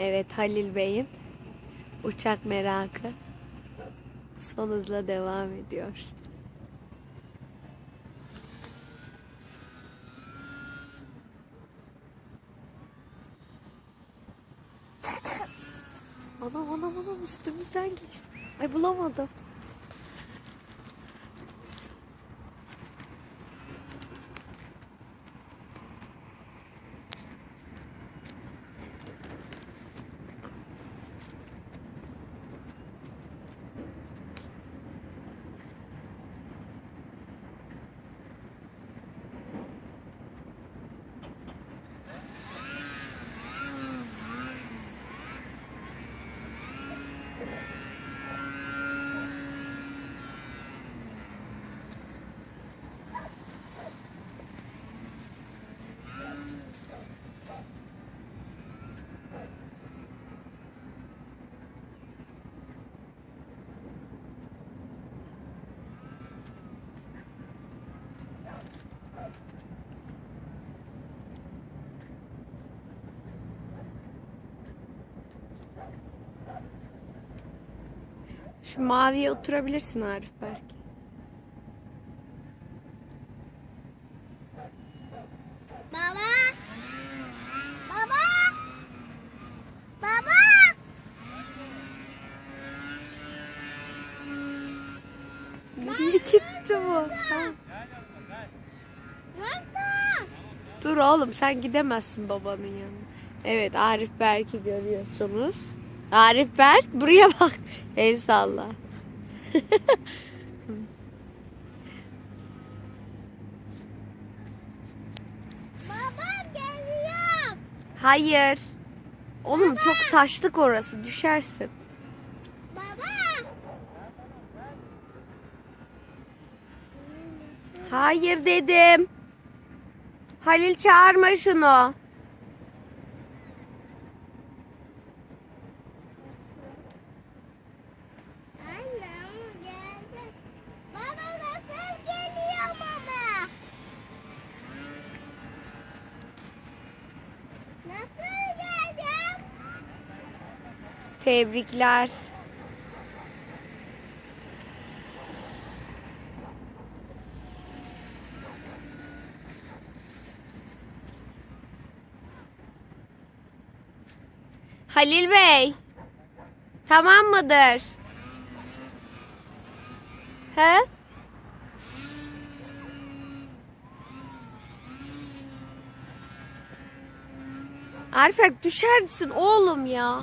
Evet, Halil Bey'in uçak merakı son hızla devam ediyor. Anam üstümüzden geçti. Ay, bulamadım. Şu maviye oturabilirsin Arif belki. Baba! Baba! Baba! Nereye gitti bu? Ha. Nerede? Dur oğlum, sen gidemezsin babanın yanına. Evet, Arif Berk'i görüyorsunuz. Arif Berk buraya bak. El salla. Babam geliyor. Hayır. Oğlum çok taşlık orası, düşersin. Baba! Hayır dedim. Halil, çağırma şunu. Annem geldi. Baba nasıl geliyor baba? Nasıl geldim? Tebrikler. Halil Bey. Tamam mıdır? He? Arif, düşersin oğlum ya.